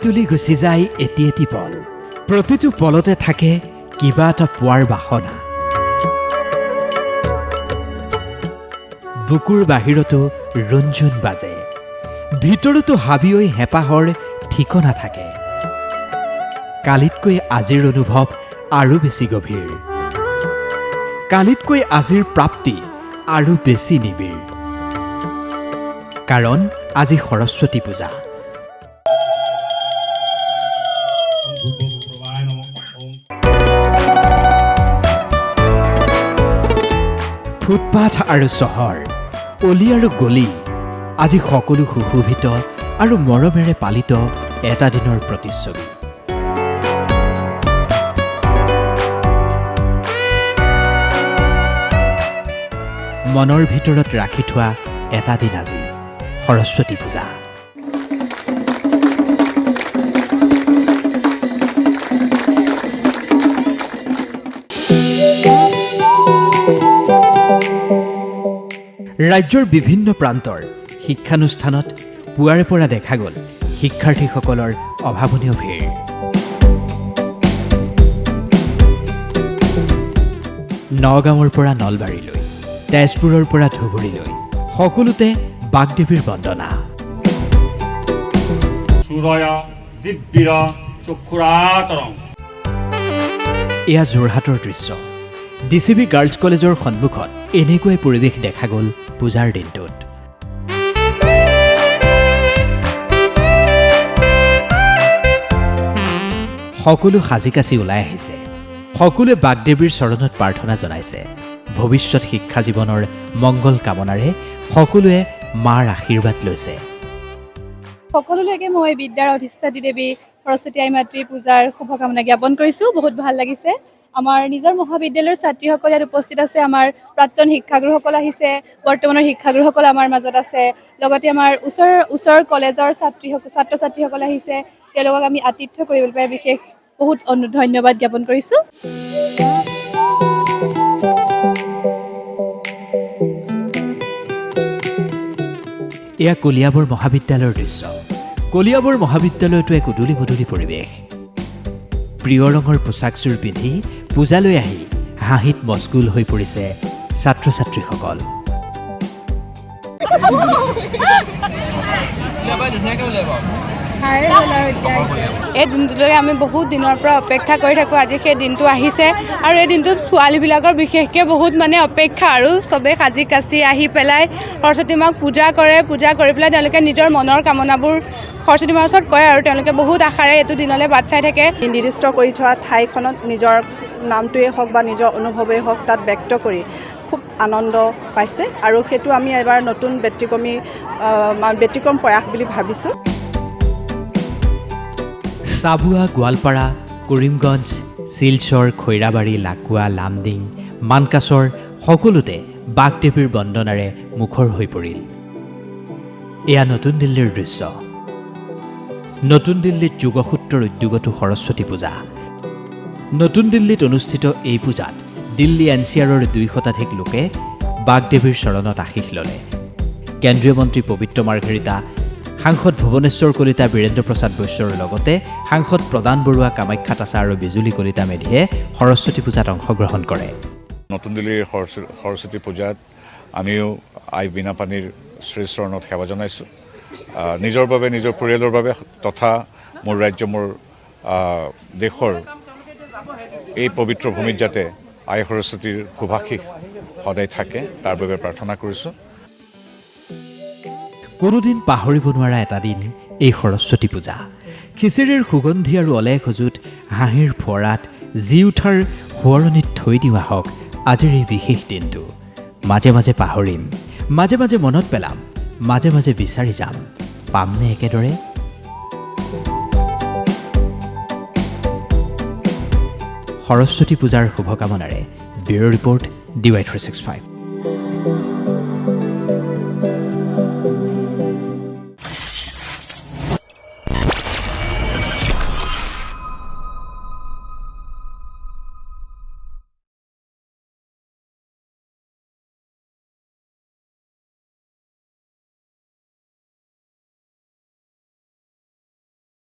তুলি গুচি যায় এটি এটি পল প্ৰতিটো পলতে থাকে কিবা এটা পোৱাৰ বাসনা বুকুৰ বাহিৰতো ৰুঞ্জুন বাজে ভিতৰতো হাবিঐ হেঁপাহৰ ঠিকনা থাকে কালিতকৈ আজিৰ অনুভৱ আৰু বেছি গভীৰ কালিতকৈ আজিৰ প্ৰাপ্তি আৰু বেছি নিবিড় কাৰণ আজি সৰস্বতী পূজা ফুটপাথ আৰু চহৰ অলি আৰু গলি আজি সকলো সুশোভিত আৰু মৰমেৰে পালিত এটা দিনৰ প্ৰতিচ্ছবি মনৰ ভিতৰত ৰাখি থোৱা এটা দিন আজি সৰস্বতী পূজা ৰাজ্যৰ বিভিন্ন প্ৰান্তৰ শিক্ষানুষ্ঠানত পুৱাৰে পৰা দেখা গ'ল শিক্ষাৰ্থীসকলৰ অভাৱনীয় ভিৰ নগাঁৱৰ পৰা নলবাৰীলৈ তেজপুৰৰ পৰা ধুবুৰীলৈ সকলোতে বাগদেৱীৰ বন্দনা এয়া যোৰহাটৰ দৃশ্য ডিচিবি গাৰ্লছ কলেজৰ সন্মুখত এনেকুৱাই পৰিৱেশ দেখা গ'ল পূজাৰ দিনটোত সকলো সাজি কাচি ওলাই আহিছে সকলোৱে বাগদেৱীৰ চৰণত প্ৰাৰ্থনা জনাইছে ভৱিষ্যত শিক্ষা জীৱনৰ মংগল কামনাৰে সকলোৱে মাৰ আশীৰ্বাদ লৈছে সকলোলৈকে মই বিদ্যাৰ অধিষ্ঠাত্ৰী দেৱী সৰস্বতী আই মাতৃৰ পূজাৰ শুভকামনা জ্ঞাপন কৰিছোঁ বহুত ভাল লাগিছে আমাৰ নিজৰ মহাবিদ্যালয়ৰ ছাত্ৰীসকল ইয়াত উপস্থিত আছে আমাৰ প্ৰাক্তন শিক্ষাগুৰুসকল আহিছে বৰ্তমানৰ শিক্ষাগুৰুসকল আমাৰ মাজত আছে লগতে আমাৰ ওচৰৰ কলেজৰ ছাত্ৰ ছাত্ৰীসকল আহিছে তেওঁলোকক আমি আতিথ্য কৰিবলৈ পাই বিশেষ বহুত ধন্যবাদ জ্ঞাপন কৰিছোঁ এয়া কলিয়াবৰ মহাবিদ্যালয়ৰ দৃশ্য কলিয়াবৰ মহাবিদ্যালয়তো এক উদুলি মুদুলি পৰিৱেশ প্ৰিয় ৰঙৰ পোচাকযোৰ পিন্ধি পূজালৈ আহি হাঁহিত মস্কুল হৈ পৰিছে ছাত্ৰ ছাত্ৰীসকল এই দিনটোলৈ আমি বহুত দিনৰ পৰা অপেক্ষা কৰি থাকোঁ আজি সেই দিনটো আহিছে আৰু এই দিনটোত ছোৱালীবিলাকৰ বিশেষকৈ বহুত অপেক্ষা আৰু চবেই সাজি কাচি আহি পেলাই সৰস্বতী মাক পূজা কৰি পেলাই তেওঁলোকে নিজৰ মনৰ কামনাবোৰ সৰস্বতী মাৰ ওচৰত কয় আৰু তেওঁলোকে বহুত আশাৰে এইটো দিনলৈ বাট চাই থাকে নিৰ্দিষ্ট কৰি থোৱা ঠাইখনত নিজৰ নামটোৱেই হওক বা নিজৰ অনুভৱেই হওক তাত ব্যক্ত কৰি খুব আনন্দ পাইছে আৰু সেইটো আমি এবাৰ নতুন ব্যতিক্ৰম প্ৰয়াস বুলি ভাবিছোঁ চাবুৱা গোৱালপাৰা কৰিমগঞ্জ শিলচৰ খৈৰাবাৰী লাকুৱা লামডিং মানকাছৰ সকলোতে বাগদেৱীৰ বন্দনাৰে মুখৰ হৈ পৰিল এয়া নতুন দিল্লীৰ দৃশ্য নতুন দিল্লীত যোগসূত্ৰৰ উদ্যোগতো সৰস্বতী পূজা নতুন দিল্লীত অনুষ্ঠিত এই পূজাত দিল্লী এনচিআৰৰ 200তধিক লোকে বাগদেৱীৰ চৰণত আশীষ ল'লে কেন্দ্ৰীয় মন্ত্ৰী পবিত্ৰ মাৰ্ঘেৰিটা সাংসদ ভুৱনেশ্বৰ কলিতা বীৰেন্দ্ৰ প্ৰসাদ বৈশ্যৰ লগতে সাংসদ প্ৰদান বৰুৱা কামাখ্যা তাছা আৰু বিজুলী কলিতা মেধিয়ে সৰস্বতী পূজাত অংশগ্ৰহণ কৰে নতুন দিল্লীৰ সৰস্বতী পূজাত আমিও আই বীণাপানীৰ শ্ৰীচৰণত সেৱা জনাইছোঁ নিজৰ বাবে নিজৰ পৰিয়ালৰ বাবে তথা মোৰ ৰাজ্য মোৰ দেশৰ এই পবিত্ৰ ভূমিত যাতে আই সৰস্বতীৰ শুভাশীষ সদায় থাকে তাৰ বাবে প্ৰাৰ্থনা কৰিছোঁ কোনোদিন পাহৰিব নোৱাৰা এটা দিন এই সৰস্বতী পূজা খিচিৰিৰ সুগন্ধি আৰু অলেখ সজুত হাঁহিৰ ফোঁৰাত জি উঠাৰ সোঁৱৰণিত থৈ দিওঁ আহক আজিৰ এই বিশেষ দিনটো মাজে মাজে পাহৰিম মাজে মাজে মনত পেলাম মাজে মাজে বিচাৰি যাম পামনে একেদৰে সৰস্বতী পূজাৰ শুভকামনাৰে ব্যুৰ ৰিপৰ্ট DY365